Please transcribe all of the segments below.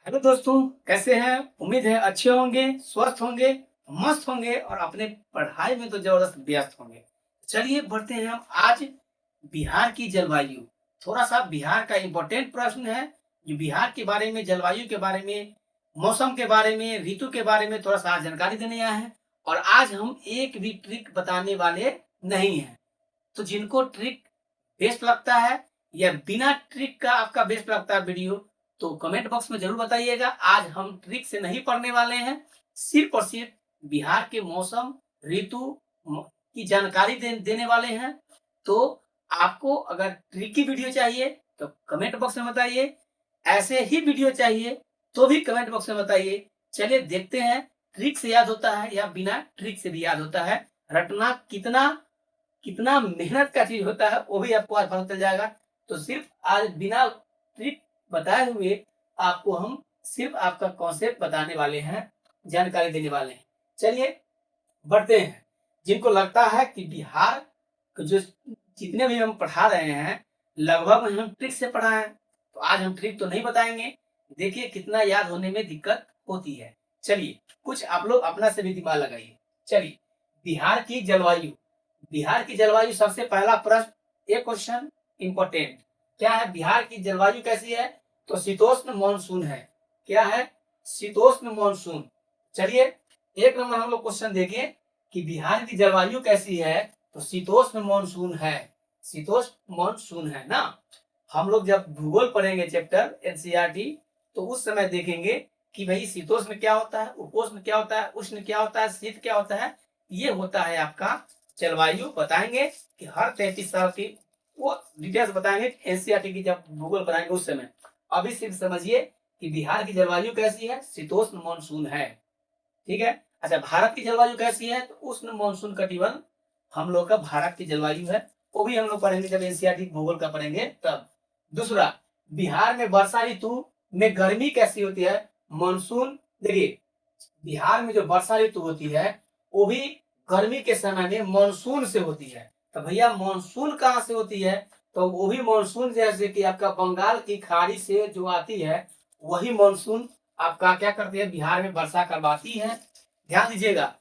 Hello दोस्तों, कैसे हैं? उम्मीद है अच्छे होंगे, स्वस्थ होंगे, मस्त होंगे और अपने पढ़ाई में तो जबरदस्त व्यस्त होंगे। चलिए बढ़ते हैं हम आज बिहार की जलवायु। थोड़ा-सा बिहार का इम्पोर्टेंट प्रश्न है, जो बिहार के बारे में, जलवायु के बारे में, मौसम के बारे में, ऋतु के बारे में थोड़ा-सा आज जानकारी देने आए हैं और आज हम एक भी ट्रिक बताने वाले नहीं हैं। तो जिनको ट्रिक बेस्ट लगता है या बिना ट्रिक का आपका बेस्ट लगता है वीडियो, तो कमेंट बॉक्स में जरूर बताइएगा। आज हम ट्रिक से नहीं पढ़ने वाले हैं, सिर्फ और सिर्फ बिहार के मौसम, ऋतु की जानकारी देने वाले हैं। तो आपको अगर ट्रिक की वीडियो चाहिए तो कमेंट बॉक्स में बताइए, ऐसे ही वीडियो चाहिए तो भी कमेंट बॉक्स में बताइए। चलिए देखते हैं ट्रिक से याद होता है या बिना ट्रिक से भी याद होता है। रटना कितना कितना मेहनत का चीज होता है वो भी आपको आज पता चल जाएगा। तो सिर्फ आज बिना ट्रिक बताए हुए आपको हम सिर्फ आपका कॉन्सेप्ट बताने वाले हैं, जानकारी देने वाले हैं। चलिए बढ़ते हैं। जिनको लगता है कि बिहार को जो जितने भी हम पढ़ा रहे हैं लगभग हम ट्रिक से पढ़ा है, तो आज हम ट्रिक तो नहीं बताएंगे। देखिए कितना याद होने में दिक्कत होती है। चलिए कुछ आप लोग अपना से भी दिमाग लगाइए। चलिए बिहार की जलवायु, बिहार की जलवायु सबसे पहला प्रश्न, एक क्वेश्चन इंपॉर्टेंट क्या है? बिहार की जलवायु कैसी है? तो शीतोष्ण मानसून है। क्या है? शीतोष्ण मानसून। चलिए एक नंबर हम लोग क्वेश्चन देखें कि बिहार की जलवायु कैसी है, तो शीतोष्ण मानसून है। शीतोष्ण मानसून है ना। हम लोग जब भूगोल पढ़ेंगे चैप्टर एनसीईआरटी, तो उस समय देखेंगे कि भाई शीतोष्ण क्या होता है, उपोष्ण क्या होता है, उष्ण क्या होता है, शीत क्या होता है। ये होता है आपका जलवायु। बताएंगे कि हर 33 साल की वो डिटेल्स बताएंगे एनसीईआरटी की जब भूगोल पढ़ाएंगे उस समय। अभी सिर्फ समझिए कि बिहार की जलवायु कैसी है, शीतोष्ण मानसून है। ठीक है। अच्छा, भारत की जलवायु कैसी है? तो उष्ण मानसून कटिबंध हम लोग का भारत की जलवायु है। वो भी हम लोग पढ़ेंगे जब एनसीईआरटी भूगोल का पढ़ेंगे तब। दूसरा, बिहार में वर्षा ऋतु में गर्मी कैसी होती है? मानसून। देखिए बिहार में जो वर्षा ऋतु होती है वो भी गर्मी के समय में मानसून से होती है। तो भैया मानसून कहाँ से होती है? तो वो भी मानसून जैसे कि आपका बंगाल की खाड़ी से जो आती है, वही मानसून आपका क्या करती है, बिहार में वर्षा करवाती है। ध्यान दीजिएगा,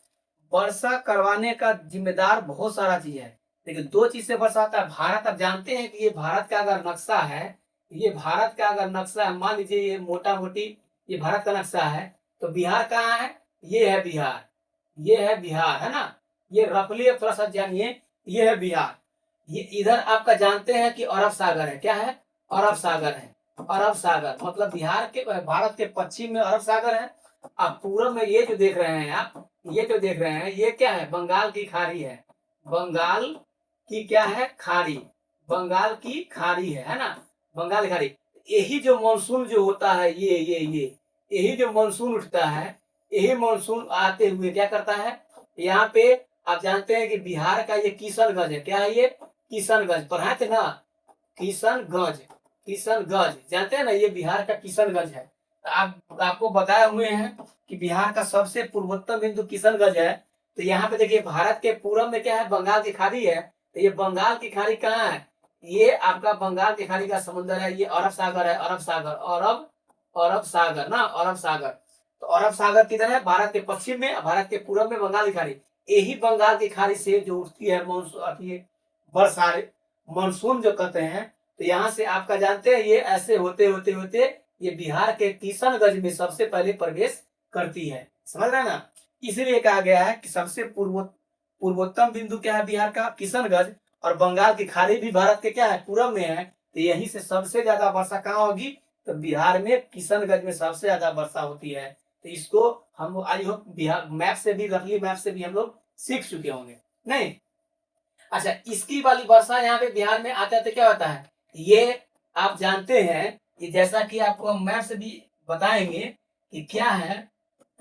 वर्षा करवाने का जिम्मेदार बहुत सारा चीज है, लेकिन दो चीज से वर्षा आता है। भारत, आप जानते हैं कि ये भारत का अगर नक्शा है, ये भारत का अगर नक्शा है, मान लीजिए ये मोटा मोटी ये भारत का नक्शा है, तो बिहार कहाँ है? ये है बिहार, ये है बिहार, है ना। ये रफली थोड़ा सा जानिए, ये है बिहार। ये इधर आपका जानते हैं कि अरब सागर है। क्या है? अरब सागर है। अरब सागर मतलब बिहार के, भारत के पश्चिम में अरब सागर है। अब पूर्व में ये जो देख रहे हैं आप, ये जो देख रहे हैं ये क्या है? बंगाल की खाड़ी है। बंगाल की क्या है? खाड़ी। बंगाल की खाड़ी है ना। बंगाल की खाड़ी। यही जो मानसून जो होता है, ये यही जो मानसून उठता है, यही मानसून आते हुए क्या करता है, यहाँ पे आप जानते हैं कि बिहार का ये किशनगंज है। क्या है ये? किशनगंज पढ़ाए थे ना, किशनगंज। किशनगंज जानते हैं ना, ये बिहार का किशनगंज है। आपको बताए हुए हैं कि बिहार का सबसे पूर्वोत्तर बिंदु किशनगंज है। तो यहाँ पे देखिए भारत के पूर्व में क्या है? बंगाल की खाड़ी है। तो ये बंगाल की खाड़ी कहाँ है? ये आपका बंगाल की खाड़ी का समुद्र है। ये अरब सागर है, अरब सागर, अरब अरब सागर ना, अरब सागर। तो अरब सागर किधर है? भारत के पश्चिम में, भारत के पूर्व में बंगाल की खाड़ी। यही बंगाल की खाड़ी से जो उठती है मानसून, वर्षा मानसून जो कहते हैं, तो यहाँ से आपका जानते हैं ये ऐसे होते होते होते ये बिहार के किशनगंज में सबसे पहले प्रवेश करती है। समझ रहे हैं ना। इसलिए कहा गया है कि सबसे पूर्वोत्तम बिंदु क्या है बिहार का? किशनगंज। और बंगाल की खाड़ी भी भारत के क्या है? पूर्व में है। तो यहीं से सबसे ज्यादा वर्षा कहाँ होगी? तो बिहार में किशनगंज में सबसे ज्यादा वर्षा होती है। तो इसको हम आई होप बिहार मैप से भी, रफली मैप से भी हम लोग सीख चुके होंगे नहीं। अच्छा, इसकी वाली वर्षा यहाँ पे बिहार में आते आते क्या होता है, ये आप जानते हैं कि जैसा कि आपको हम मैप से भी बताएंगे कि क्या है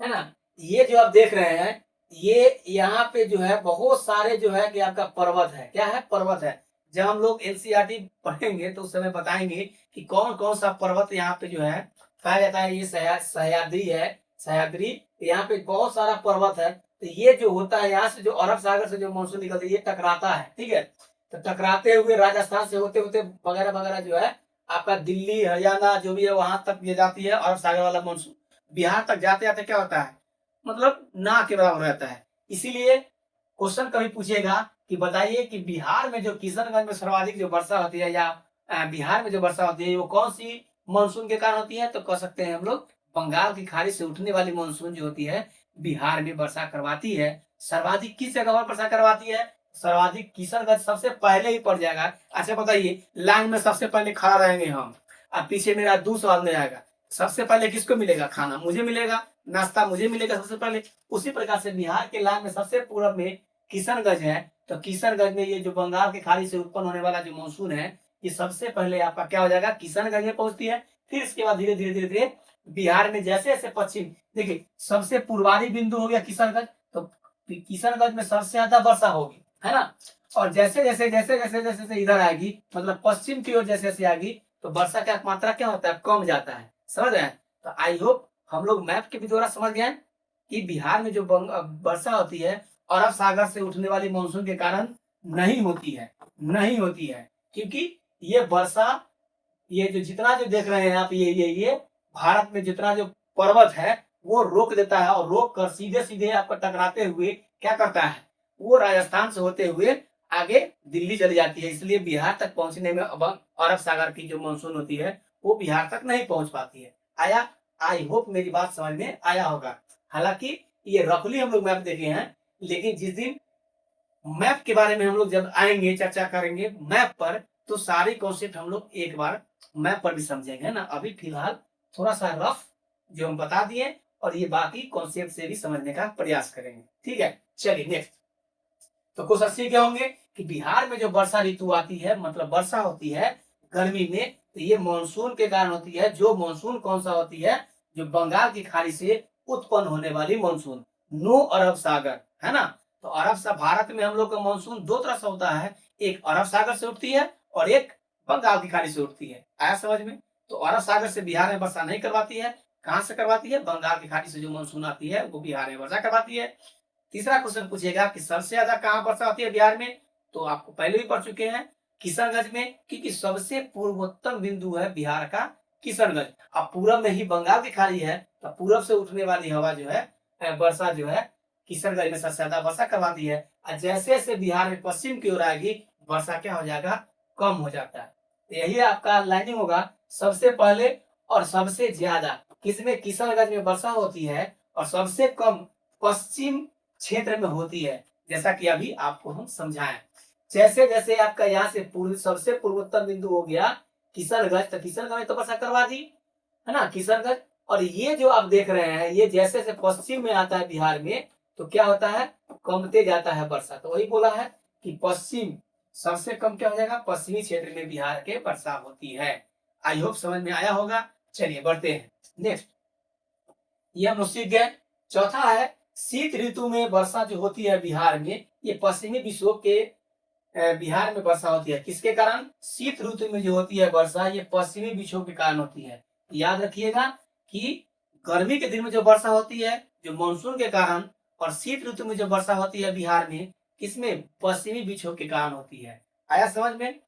ना। ये जो आप देख रहे हैं, ये यहाँ पे जो है बहुत सारे जो है कि आपका पर्वत है। क्या है? पर्वत है। जब हम लोग एनसीईआरटी पढ़ेंगे तो उस समय बताएंगे कि कौन कौन सा पर्वत यहाँ पे जो है पाया जाता है। ये सह्याद्री है, सह्याद्री। यहाँ पे बहुत सारा पर्वत है। तो ये जो होता है यहाँ से जो अरब सागर से जो मानसून निकलता है, ये टकराता है। ठीक है। तो टकराते हुए राजस्थान से होते होते वगैरह वगैरह जो है आपका दिल्ली हरियाणा जो भी है वहां तक ये जाती है अरब सागर वाला मानसून। बिहार तक जाते जाते क्या होता है, मतलब ना के बराबर रहता है। इसीलिए क्वेश्चन कभी पूछेगा कि बताइए कि बिहार में जो किशनगंज में सर्वाधिक जो वर्षा होती है या बिहार में जो वर्षा होती है वो कौन सी मानसून के कारण होती है, तो कह सकते हैं हम लोग बंगाल की खाड़ी से उठने वाली मानसून जो होती है बिहार में वर्षा करवाती है। सर्वाधिक किस जगह पर वर्षा करवाती है, सर्वाधिक किशनगंज सबसे पहले ही पड़ जाएगा। अच्छा बताइए, लाइन में सबसे पहले खड़ा रहेंगे हम, अब पीछे मेरा 2 सवाल में आएगा, सबसे पहले किसको मिलेगा, खाना मुझे मिलेगा, नाश्ता मुझे मिलेगा सबसे पहले। उसी प्रकार से बिहार के लाइन में सबसे पूर्व में किशनगंज है, तो किशनगंज में ये जो बंगाल की खाड़ी से उत्पन्न होने वाला जो मानसून है ये सबसे पहले आपका क्या हो जाएगा, किशनगंज में पहुंचती है। फिर इसके बाद धीरे धीरे धीरे धीरे बिहार में जैसे जैसे पश्चिम, देखिए सबसे पूर्वारी बिंदु हो गया किशनगंज, तो किशनगंज में सबसे ज्यादा वर्षा होगी, है ना। और जैसे जैसे जैसे जैसे जैसे जैसे इधर आएगी, मतलब पश्चिम की ओर जैसे जैसे आएगी, तो वर्षा का मात्रा क्या होता है, कम जाता है। समझ रहे हैं, तो आई होप हम लोग मैप के भी द्वारा समझ गए कि बिहार में जो वर्षा होती है अरब सागर से उठने वाली मानसून के कारण नहीं होती है, नहीं होती है, क्योंकि ये वर्षा, ये जो जितना जो देख रहे हैं आप, ये भारत में जितना जो पर्वत है वो रोक देता है, और रोक कर सीधे सीधे आपको टकराते हुए क्या करता है, वो राजस्थान से होते हुए आगे दिल्ली चली जाती है। इसलिए बिहार तक पहुंचने में अब अरब सागर की जो मानसून होती है वो बिहार तक नहीं पहुंच पाती है। आया, आई होप मेरी बात समझ में आया होगा। हालांकि ये रफली हम लोग मैप देखे हैं, लेकिन जिस दिन मैप के बारे में हम लोग जब आएंगे, चर्चा करेंगे मैप पर, तो सारे कॉन्सेप्ट हम लोग एक बार मैप पर भी समझेंगे ना। अभी फिलहाल थोड़ा सा रफ जो हम बता दिए, और ये बाकी कॉन्सेप्ट से भी समझने का प्रयास करेंगे। ठीक है, चलिए नेक्स्ट। तो क्वेश्चन सी क्या होंगे कि बिहार में जो वर्षा ऋतु आती है, मतलब वर्षा होती है गर्मी में, तो ये मानसून के कारण होती है। जो मानसून कौन सा होती है, जो बंगाल की खाड़ी से उत्पन्न होने वाली मानसून, नो अरब सागर, है ना। तो अरब सा भारत में हम लोग का मानसून दो तरह से होता है, एक अरब सागर से उठती है और एक बंगाल की खाड़ी से उठती है। आया समझ में। तो अरब सागर से बिहार में वर्षा नहीं करवाती है, कहां से करवाती है, बंगाल की खाड़ी से जो मानसून आती है वो बिहार में वर्षा करवाती है। तीसरा क्वेश्चन पूछेगा कि सबसे ज्यादा कहां वर्षा होती है बिहार में, तो आपको पहले भी पढ़ चुके हैं किशनगंज में, क्योंकि सबसे पूर्वोत्तर बिंदु है बिहार का किशनगंज। अब पूरब में ही बंगाल की खाड़ी है, तो पूरब से उठने वाली हवा जो है, वर्षा जो है किशनगंज में सबसे ज्यादा वर्षा करवाती है। और जैसे जैसे बिहार में पश्चिम की ओर आएगी, वर्षा क्या हो जाएगा, कम हो जाता है। तो यही आपका लाइनिंग होगा, सबसे पहले और सबसे ज्यादा किसमें, किशनगंज में वर्षा होती है, और सबसे कम पश्चिम क्षेत्र में होती है, जैसा कि अभी आपको हम समझाएं। जैसे जैसे आपका यहाँ से पूर्व, सबसे पूर्वोत्तर बिंदु हो गया किशनगंज, तो किशनगंज में तो वर्षा करवा दी, है ना, किशनगंज। और ये जो आप देख रहे हैं, ये जैसे जैसे पश्चिम में आता है बिहार में, तो क्या होता है, कमते जाता है वर्षा। तो वही बोला है कि पश्चिम सबसे कम क्या हो जाएगा, पश्चिमी क्षेत्र में बिहार के वर्षा होती है। आई होप समझ में आया होगा। चलिए बढ़ते हैं नेक्स्ट। ये हम लोग सीख गए। चौथा है शीत ऋतु में वर्षा जो होती है बिहार में, ये पश्चिमी विक्षोभ के बिहार में वर्षा होती है। किसके कारण, शीत ऋतु में जो होती है वर्षा, ये पश्चिमी विक्षोभ के कारण होती है। याद रखिएगा कि गर्मी के दिन में जो वर्षा होती है जो मानसून के कारण, और शीत ऋतु में जो वर्षा होती है बिहार में, किसमें, पश्चिमी विक्षोभ के कारण होती है। आया समझ में।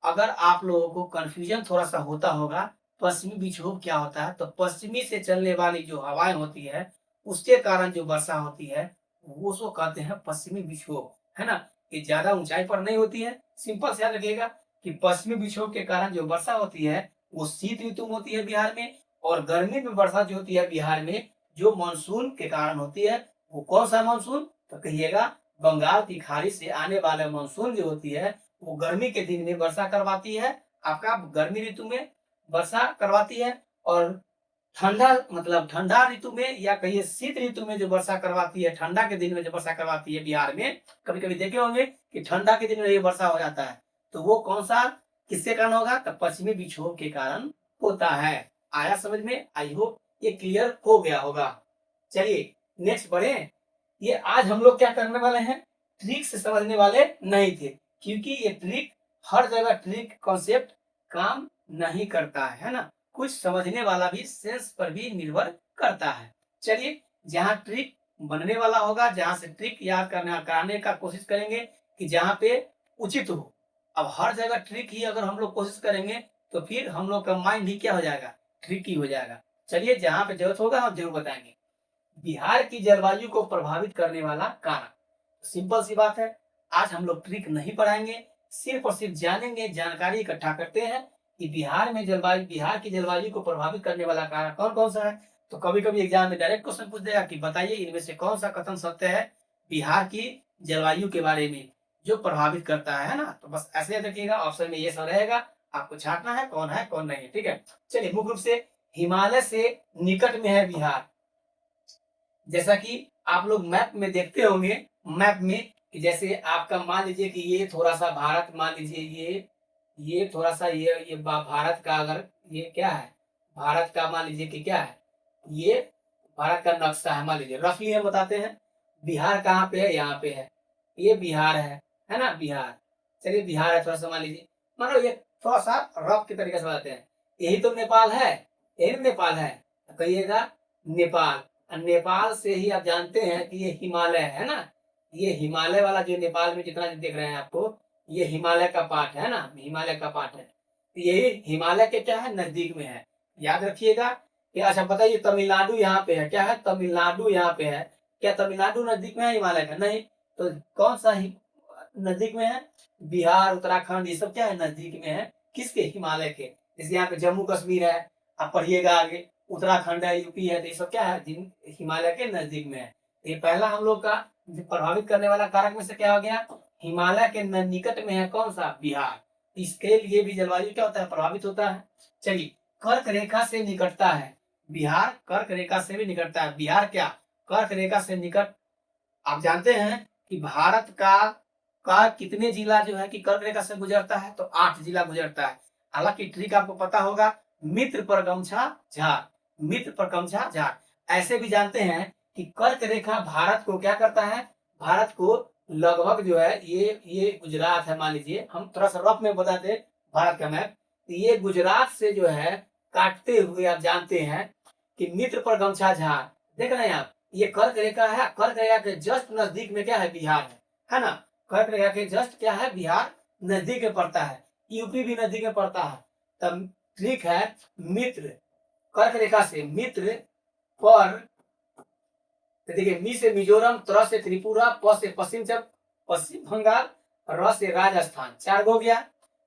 अगर आप लोगों को कंफ्यूजन थोड़ा सा होता होगा, पश्चिमी विक्षोभ क्या होता है, तो पश्चिमी से चलने वाली जो हवाएं होती है उसके कारण जो वर्षा होती है वो उसको कहते हैं पश्चिमी विक्षोभ, है ना। ये ज्यादा ऊंचाई पर नहीं होती है। सिंपल से याद रखिएगा कि पश्चिमी विक्षोभ के कारण जो वर्षा होती है वो शीत ऋतु में होती है बिहार में, और गर्मी में वर्षा जो होती है बिहार में जो मानसून के कारण होती है, वो कौन सा मानसून, तो कहिएगा बंगाल की खाड़ी से आने वाला मानसून जो होती है वो गर्मी के दिन में वर्षा करवाती है, आपका गर्मी ऋतु में वर्षा करवाती है। और ठंडा, मतलब ठंडा ऋतु में या कहिए शीत ऋतु में जो वर्षा करवाती है, ठंडा के दिन में जो वर्षा करवाती है बिहार में, कभी कभी देखे होंगे कि ठंडा के दिन में ये वर्षा हो जाता है, तो वो कौन सा, किसके कारण होगा, तो पश्चिमी विक्षोभ के कारण होता है। आया समझ में। आई होप ये क्लियर हो गया होगा। चलिए नेक्स्ट बढ़े। ये आज हम लोग क्या करने वाले हैं, ट्रिक से समझने वाले नहीं थे, क्योंकि ये ट्रिक हर जगह ट्रिक कॉन्सेप्ट काम नहीं करता है ना, कुछ समझने वाला भी सेंस पर भी निर्भर करता है। चलिए, जहाँ ट्रिक बनने वाला होगा, जहाँ से ट्रिक याद करने कराने का कोशिश करेंगे कि जहाँ पे उचित हो। अब हर जगह ट्रिक ही अगर हम लोग कोशिश करेंगे तो फिर हम लोग का माइंड भी क्या हो जाएगा, ट्रिकी हो जाएगा। चलिए, जहां पे जरूरत होगा हम जरूर बताएंगे। बिहार की जलवायु को प्रभावित करने वाला कारण, सिंपल सी बात है। आज हम लोग ट्रिक नहीं पढ़ाएंगे, सिर्फ और सिर्फ जानेंगे, जानकारी इकट्ठा करते हैं कि बिहार की जलवायु को प्रभावित करने वाला कारण कौन कौन सा है। तो कभी कभी एग्जाम में डायरेक्ट क्वेश्चन पूछ देगा कि बताइए इनमें से कौन सा कथन सत्य है बिहार की जलवायु के बारे में जो प्रभावित करता है ना। तो बस ऐसे देखिएगा, ऑप्शन में ये सब रहेगा, आपको छांटना है कौन नहीं है। ठीक है, चलिए, मुख्य रूप से हिमालय से निकट में है बिहार। जैसा कि आप लोग मैप में देखते होंगे, मैप में कि जैसे आपका मान लीजिए कि ये थोड़ा सा भारत, मान लीजिए ये थोड़ा सा ये भारत का, अगर ये क्या है, भारत का मान लीजिए कि क्या है, ये भारत का नक्शा है, मान लीजिए रफली हम बताते हैं। बिहार कहाँ पे है, यहाँ पे है, ये बिहार है ना, बिहार। चलिए, बिहार है, थोड़ा सा मान लीजिए, मतलब ये थोड़ा सा रफ के तरीके से बताते हैं। यही तो नेपाल है, यही नेपाल है, तो कहिएगा नेपाल। नेपाल से ही आप जानते हैं कि ये हिमालय है ना, ये हिमालय वाला जो नेपाल में जितना देख रहे हैं आपको, ये हिमालय का पार्ट है ना, हिमालय का पार्ट है। तो यही हिमालय के क्या है, नजदीक में है, याद रखिएगा। अच्छा बताइए, तमिलनाडु यहाँ पे है, क्या है, तमिलनाडु यहाँ पे है। क्या तमिलनाडु नजदीक में है हिमालय का? नहीं। तो कौन सा नजदीक में है? बिहार, उत्तराखंड, ये सब क्या है, नजदीक में है। किसके? हिमालय के। जैसे यहाँ पे जम्मू कश्मीर है, आप पढ़िएगा आगे, उत्तराखंड है, यूपी है, तो ये सब क्या है, हिमालय के नजदीक में है। ये पहला हम लोग का प्रभावित करने वाला कारक में से क्या हो गया, हिमालय के निकट में है कौन सा, बिहार। इसके लिए भी जलवायु क्या होता है, प्रभावित होता है। चलिए, कर्क रेखा से निकटता है बिहार, कर्क रेखा से भी निकटता है बिहार। क्या कर्क रेखा से निकट? आप जानते हैं कि भारत का कितने जिला जो है कि कर्क रेखा से गुजरता है, तो 8 जिला गुजरता है। हालांकि ट्रिक आपको पता होगा, मित्र पर गमछा झार, मित्र पर गमछा झार। ऐसे भी जानते हैं कि कर्क रेखा भारत को क्या करता है, भारत को लगभग जो है, ये गुजरात है, मान लीजिए हम थोड़ा सा रफ में बताते भारत का मैप, तो ये गुजरात से जो है काटते हुए आप जानते हैं कि मित्र पर गमछा झार, देख रहे हैं आप, ये कर्क रेखा है। कर्क रेखा के जस्ट नजदीक में क्या है, बिहार है ना। कर्क रेखा के जस्ट क्या है, बिहार नजदीक में पड़ता है, यूपी भी नजदीक में पड़ता है। तब ठीक है, मित्र, कर्क रेखा से मित्र पर, तो देखिए, मी से मिजोरम, त्र से त्रिपुरा, प से पश्चिम बंगाल, र से राजस्थान, 4 हो गया।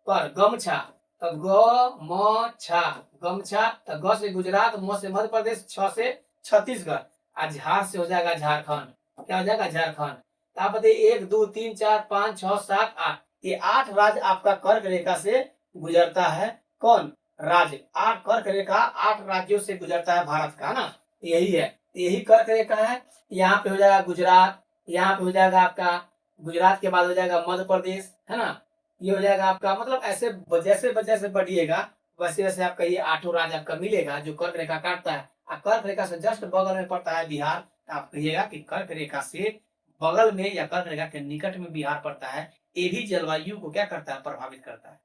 पर गमछा, तो गमछा, गमछा, तो ग से गुजरात, म से मध्य प्रदेश, छ से छत्तीसगढ़, और झार से हो जाएगा झारखंड। क्या हो जाएगा, झारखंड। तो आप बताइए, 1 2 3 4 5 6 7 8, ये 8 राज्य आपका कर्क रेखा से गुजरता है। कौन? राज्य। 8 कर्क रेखा 8 राज्यों से गुजरता है भारत का ना, यही है, यही कर्क रेखा है। यहाँ पे हो जाएगा गुजरात, यहाँ पे हो जाएगा आपका, गुजरात के बाद हो जाएगा मध्य प्रदेश, है ना, ये हो जाएगा आपका, मतलब ऐसे जैसे जैसे बढ़िएगा वैसे वैसे आपका ये 8 राज्य आपका मिलेगा जो कर्क रेखा काटता है। और कर्क रेखा से जस्ट बगल में पड़ता है बिहार। आप कहिएगा कि कर्क रेखा से बगल में या कर्क रेखा के निकट में बिहार पड़ता है। ये भी जलवायु को क्या करता है, प्रभावित करता है।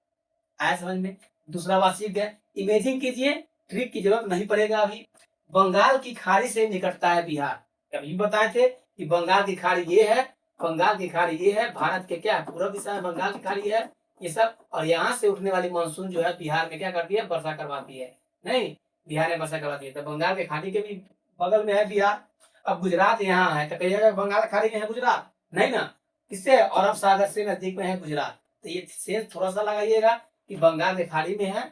आया समझ में? दूसरा बात सीख गए। इमेजिंग कीजिए, ट्रिक की जरूरत नहीं पड़ेगा अभी। बंगाल की खाड़ी से निकटता है बिहार। अभी बताए थे कि बंगाल की खाड़ी ये है, बंगाल की खाड़ी ये है, भारत के क्या पूर्व दिशा में बंगाल की खाड़ी है, ये सब। और यहाँ से उठने वाली मानसून जो है बिहार में क्या करती है, वर्षा करवाती है। नहीं, बिहार में वर्षा करवाती है। तो बंगाल के खाड़ी के भी बगल में है बिहार। अब गुजरात यहाँ है, तो कहिएगा बंगाल की खाड़ी में है गुजरात? नहीं ना, किससे? अरब सागर से नजदीक में है गुजरात। तो ये शेष थोड़ा सा लगाइएगा कि बंगाल के खाड़ी में है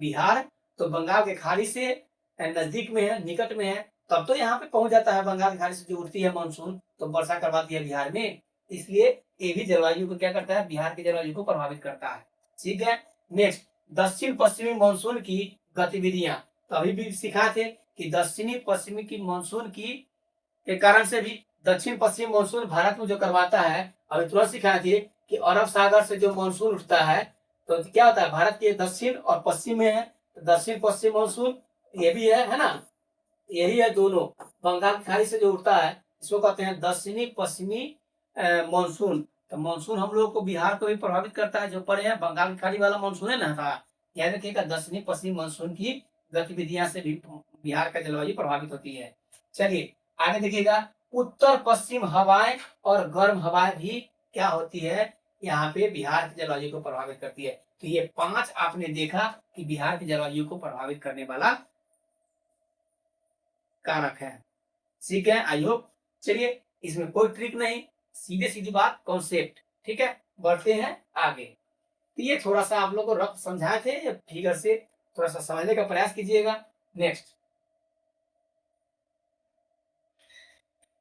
बिहार, तो बंगाल के खाड़ी से नजदीक में है, निकट में है, तब तो यहाँ पे पहुंच जाता है। बंगाल की खाड़ी से जो उठती है मानसून, तो वर्षा करवाती है बिहार में। इसलिए ये भी जलवायु को क्या करता है, बिहार की जलवायु को प्रभावित करता है। ठीक है, नेक्स्ट, दक्षिण पश्चिमी मानसून की गतिविधियां। तो अभी भी सिखा थे कि दक्षिणी पश्चिमी की मानसून की के कारण से भी दक्षिण पश्चिम मानसून भारत में जो करवाता है। अभी तुरंत सिखाए थे कि अरब सागर से जो मानसून उठता है, तो क्या होता है, भारत के दक्षिण और पश्चिम में है। तो दक्षिण पश्चिम मानसून ये भी है ना, यही है दोनों। बंगाल की खाड़ी से जो उठता है इसको कहते हैं दक्षिणी पश्चिमी मानसून। तो मानसून हम लोग को बिहार को भी प्रभावित करता है, जो पड़े हैं बंगाल की खाड़ी वाला मानसून है ना था। याद रखिएगा, दक्षिणी पश्चिमी मानसून की गतिविधियां से भी बिहार का जलवायु प्रभावित होती है। चलिए आगे देखिएगा, उत्तर पश्चिम हवाएं और गर्म हवाएं भी क्या होती है, यहाँ पे बिहार की जलवायु को प्रभावित करती है। तो ये 5 आपने देखा कि बिहार की जलवायु को प्रभावित करने वाला कारक है। ठीक है, आई होप। चलिए, इसमें कोई ट्रिक नहीं, सीधे सीधी बात, कॉन्सेप्ट। ठीक है, बढ़ते हैं आगे। तो ये थोड़ा सा आप लोग को रफ समझाए थे, फिगर से थोड़ा सा समझने का प्रयास कीजिएगा। नेक्स्ट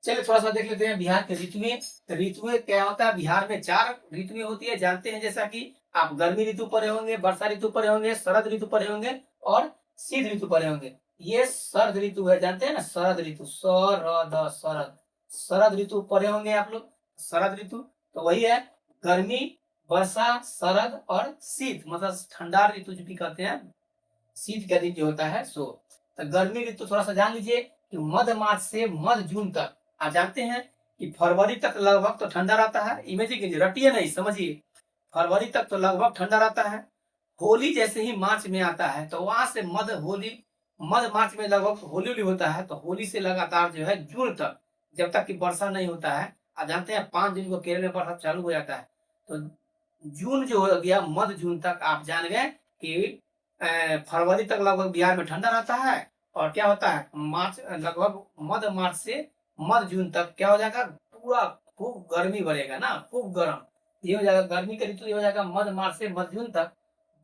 चलिए थोड़ा सा देख लेते हैं बिहार के ऋतुएं। तो ऋतुएं क्या होता है, बिहार में 4 ऋतुएं होती है, जानते हैं। जैसा कि आप गर्मी ऋतु पढ़े होंगे, वर्षा ऋतु पढ़े होंगे, शरद ऋतु पढ़े होंगे और शीत ऋतु पढ़े होंगे। ये शरद ऋतु है, जानते हैं ना, शरद ऋतु, शरद शरद ऋतु पढ़े होंगे आप लोग। शरद ऋतु तो वही है, गर्मी, वर्षा, शरद और शीत, मतलब ठंडा ऋतु जो भी कहते हैं, शीत का दिन जो होता है सो। तो गर्मी ऋतु थोड़ा सा जान लीजिए कि मध्य मार्च से मध्य जून तक। आप जानते हैं कि फरवरी तक लगभग तो ठंडा रहता है, इमेजिन कीजिए, रटिए नहीं, समझिए। फरवरी तक तो लगभग ठंडा रहता है। होली जैसे ही मार्च में आता है तो वहां से मध्य मार्च में लगभग होली होता है, तो होली से लगातार जो है जून तक, जब तक कि वर्षा नहीं होता है। आप जानते हैं 5 दिन को केरल में वर्षा चालू हो जाता है। तो जून जो हो गया, मध्य जून तक आप जान गए कि फरवरी तक लगभग बिहार में ठंडा रहता है। और क्या होता है, मार्च लगभग मध्य मार्च से मध्य जून तक क्या हो जाएगा, पूरा खूब गर्मी बढ़ेगा ना, खूब गर्म। ये हो जाएगा गर्मी का ऋतु, ये हो जाएगा मध्य मार्च से मध्य जून तक।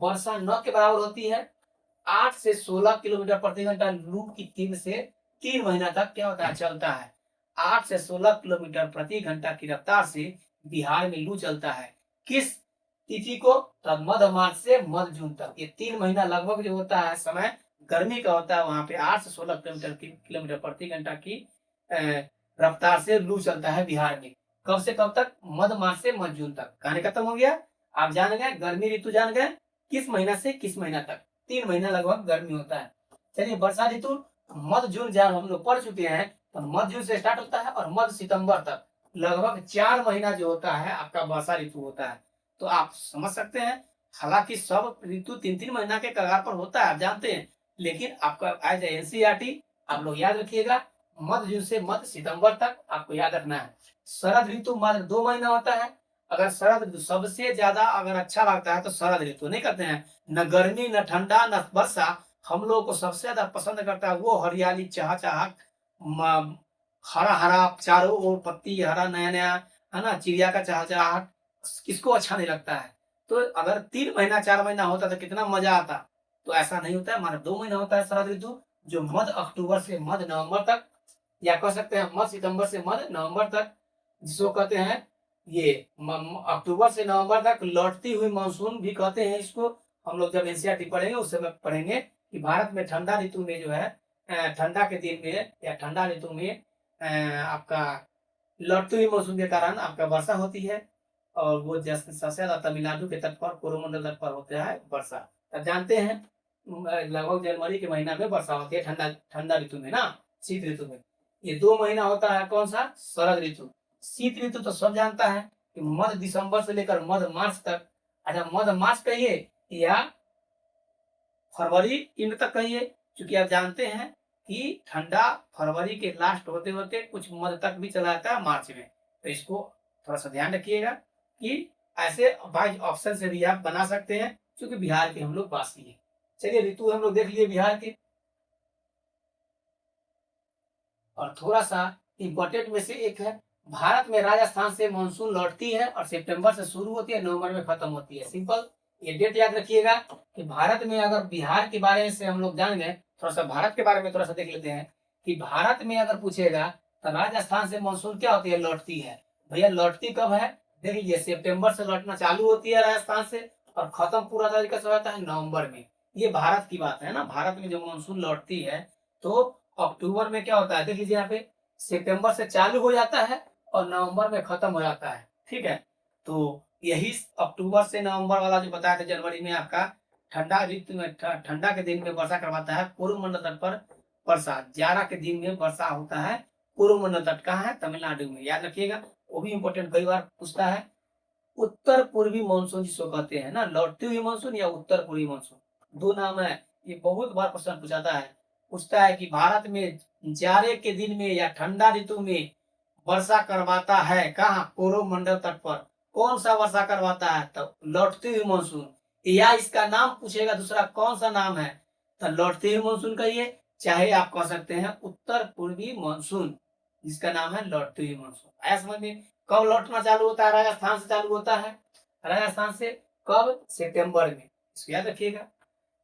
वर्षा 9 के बराबर होती है। 8 से 16 किलोमीटर प्रति घंटा लू की 3 महीना तक क्या होता है, चलता है। 8 से 16 किलोमीटर प्रति घंटा की रफ्तार से बिहार में लू चलता है। किस तिथि को, तब मध्य मार्च से मध्य जून तक। ये 3 महीना लगभग जो होता है समय गर्मी का होता है, वहां पे 8 से 16 किलोमीटर प्रति घंटा की रफ्तार से लू चलता है बिहार में। कब से कब तक, मध्य मार्च से मध्य जून तक। कहानी खत्म हो गया। आप जान गए गर्मी ऋतु, जान गए किस महीना से किस महीना तक, 3 महीना लगभग गर्मी होता है। चलिए वर्षा ऋतु मध्य जून जब हम लोग पढ़ चुके हैं, तो मध्य जून से स्टार्ट होता है और मध्य सितंबर तक लगभग 4 महीना जो होता है आपका वर्षा ऋतु होता है। तो आप समझ सकते हैं, हालांकि सब ऋतु 3-3 महीना के कगार पर होता है, आप जानते हैं। लेकिन आपका एज एनसीईआरटी आप लोग याद रखिएगा, मध्य जून से मध्य सितंबर तक आपको याद रखना है। शरद ऋतु मात्र 2 महीना होता है। अगर शरद ऋतु सबसे ज्यादा अगर अच्छा लगता है तो शरद ऋतु, नहीं कहते हैं, न गर्मी न ठंडा न वर्षा, हम लोगों को सबसे ज्यादा पसंद करता है वो हरियाली, चहचहाट, हरा हरा, चारों ओर पत्ती हरा, नया नया, है ना, चिड़िया का चहचहाट, किसको अच्छा नहीं लगता है। तो अगर 3 महीना 4 महीना होता तो कितना मजा आता। तो ऐसा नहीं होता है, मात्र 2 महीना होता है शरद ऋतु, जो मध्य अक्टूबर से मध्य नवंबर तक, या कह सकते हैं मध्य सितंबर से मध्य नवंबर तक, जिसको कहते हैं ये अक्टूबर से नवंबर तक लौटती हुई मानसून भी कहते हैं इसको। हम लोग जब एनसीईआरटी पढ़ेंगे उस समय पढ़ेंगे कि भारत में ठंडा ऋतु में जो है, ठंडा के दिन में या ठंडा ऋतु में आपका लौटती हुई मानसून के कारण आपका वर्षा होती है। और वो जैसे सबसे ज्यादा तमिलनाडु के तट पर, कोरोमंडल तट पर होता है वर्षा। तब जानते हैं लगभग जनवरी के महीना में वर्षा होती है, ठंडा ठंडा ऋतु में ना, शीत ऋतु में। ये 2 महीना होता है कौन सा, शरद ऋतु। शीत ऋतु तो सब जानता है कि मध्य दिसंबर से लेकर मध्य मार्च तक। अच्छा, मध्य मार्च कहिए या फरवरी इंड तक कहिए, क्योंकि आप जानते हैं कि ठंडा फरवरी के लास्ट होते होते कुछ मध्य तक भी चला जाता है मार्च में। तो इसको थोड़ा सा ध्यान रखिएगा कि ऐसे बाई ऑप्शन से भी आप बना सकते हैं, क्योंकि बिहार के हम लोग वासी हैं। चलिए ऋतु हम लोग देख लिए बिहार के। और थोड़ा सा इम्पोर्टेंट में से एक है, भारत में राजस्थान से मानसून लौटती है और सितंबर से शुरू होती है, नवंबर में खत्म होती है। सिंपल, ये डेट याद रखिएगा कि भारत में अगर बिहार के बारे से हम लोग जान गए, थोड़ा सा भारत के बारे में थोड़ा सा देख लेते हैं कि भारत में अगर पूछेगा तो राजस्थान से मानसून क्या होती है, लौटती है। भैया लौटती कब है, देख लीजिए, सितंबर से लौटना चालू होती है राजस्थान से और खत्म पूरा तरीके से होता है नवंबर में। ये भारत की बात है ना, भारत में जो मानसून लौटती है तो अक्टूबर में क्या होता है, देख लीजिए यहाँ पे, सितंबर से चालू हो जाता है और नवंबर में खत्म हो जाता है। ठीक है, तो यही अक्टूबर से नवंबर वाला जो बताया था, जनवरी में आपका ठंडा ऋतु में, ठंडा के दिन में वर्षा करवाता है पूर्व मंडल तट पर वर्षा। 11 के दिन में वर्षा होता है पूर्व मंडल तट, कहाँ है, तमिलनाडु में, याद रखिएगा। वो भी इंपॉर्टेंट, कई बार पूछता है। उत्तर पूर्वी मानसून जिसको कहते हैं ना, लौटती हुई मानसून या उत्तर पूर्वी मानसून, 2 नाम है। ये बहुत बार क्वेश्चन पूछाता है, पूछता है कि भारत में जाड़े के दिन में या ठंडा ऋतु में वर्षा करवाता है कहाँ, कोरोमंडल तट पर। कौन सा वर्षा करवाता है, तो लौटती हुई मानसून। या इसका नाम पूछेगा दूसरा कौन सा नाम है, तो लौटते हुए मानसून कहिए, चाहे आप कह सकते हैं उत्तर पूर्वी मानसून, जिसका नाम है लौटते हुए मानसून। आया समझ में? कब लौटना चालू होता है? राजस्थान से चालू होता है। राजस्थान से कब? सितंबर में, इसको याद रखिएगा।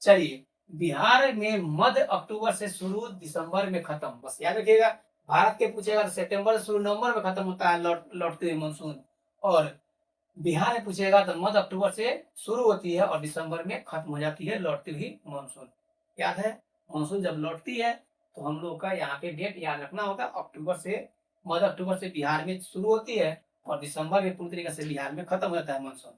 चलिए, बिहार में मध्य अक्टूबर से शुरू, दिसंबर में खत्म, बस याद रखिएगा। भारत के पूछेगा सितंबर से शुरू, नवंबर में खत्म होता है लौटते हुए मानसून। और बिहार में पूछेगा तो मध्य अक्टूबर से शुरू होती है और दिसंबर में खत्म हो जाती है लौटती हुई मानसून। याद है? मानसून जब लौटती है तो हम लोग का यहाँ पे डेट याद रखना होगा, अक्टूबर से, मध्य अक्टूबर से बिहार में शुरू होती है और दिसंबर में पूरी तरीके से बिहार में खत्म हो जाता है मानसून।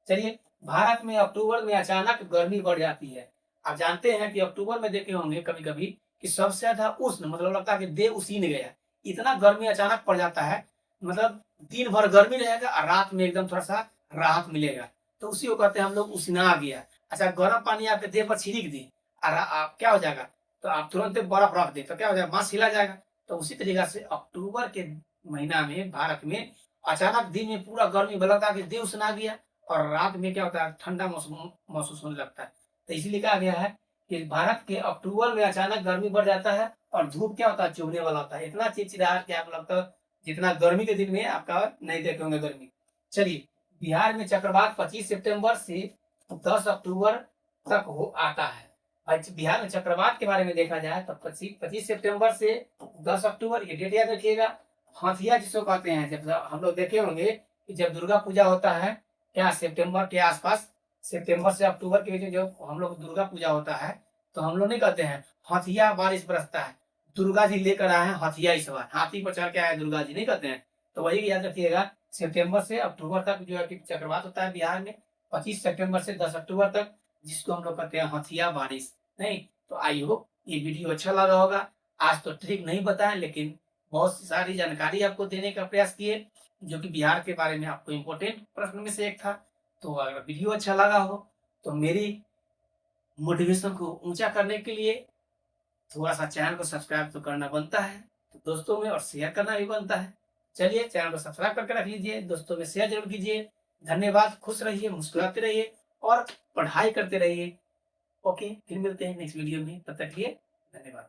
चलिए, भारत में अक्टूबर में अचानक गर्मी बढ़ जाती है। आप जानते हैं कि अक्टूबर में देखे होंगे कभी कभी कि सबसे ज्यादा उष्ण, मतलब लगता है कि देह उसीन गया, इतना गर्मी अचानक पड़ जाता है। मतलब दिन भर गर्मी रहेगा और रात में एकदम थोड़ा सा राहत मिलेगा, तो उसी को कहते हैं हम लोग उसीना आ गया। अच्छा, गर्म पानी आपके देह पर छिड़क दी और आप क्या हो जाएगा, तो आप तुरंत बर्फ रख दे तो क्या हो जाएगा, मांस हिला जाएगा। तो उसी तरीके से अक्टूबर के महीना में भारत में अचानक दिन में पूरा गर्मी लगता है कि देह उसीना गया और रात में क्या होता है, ठंडा महसूस होने लगता है। तो इसीलिए कहा गया है कि भारत के अक्टूबर में अचानक गर्मी बढ़ जाता है और धूप क्या होता है, चुभने वाला होता है, इतना चिड़चिड़ाहट कि आप लगता है जितना गर्मी के दिन में आपका नहीं देखे होंगे गर्मी। चलिए, बिहार में चक्रवात 25 सितंबर से 10 अक्टूबर तक हो आता है। बिहार में चक्रवात के बारे में देखा जाए तो 25 सितंबर से 10 अक्टूबर, ये डेट याद रखिएगा। हाथिया जिसको कहते हैं, जब हम लोग देखे होंगे कि जब दुर्गा पूजा होता है, क्या सितंबर के आसपास, सितंबर से अक्टूबर के बीच में जब हम लोग दुर्गा पूजा होता है, तो हम लोग नहीं कहते हैं हाथिया बारिश बरसता है, दुर्गा जी लेकर आए हैं हाथिया इस बार, हाथी पर चढ़ के आए दुर्गा जी, नहीं कहते हैं। तो वही याद रखिएगा, सितंबर से अक्टूबर तक जो है कि चक्रवात होता है बिहार में, 25 सितंबर से 10 अक्टूबर तक, जिसको हम लोग कहते हैं हाथिया बारिश। नहीं तो आई होप ये वीडियो अच्छा लगा होगा। आज तो ट्रिक नहीं बताएं, लेकिन बहुत सारी जानकारी आपको देने का प्रयास किए, जो कि बिहार के बारे में आपको इम्पोर्टेंट प्रश्न में से एक था। तो अगर वीडियो अच्छा लगा हो तो मेरी मोटिवेशन को ऊंचा करने के लिए थोड़ा सा चैनल को सब्सक्राइब तो करना बनता है, तो दोस्तों में और शेयर करना भी बनता है। चलिए, चैनल को सब्सक्राइब करके रख लीजिए, दोस्तों में शेयर जरूर कीजिए। धन्यवाद, खुश रहिए, मुस्कुराते रहिए और पढ़ाई करते रहिए। ओके, फिर मिलते हैं नेक्स्ट वीडियो में, तब तक के लिए धन्यवाद।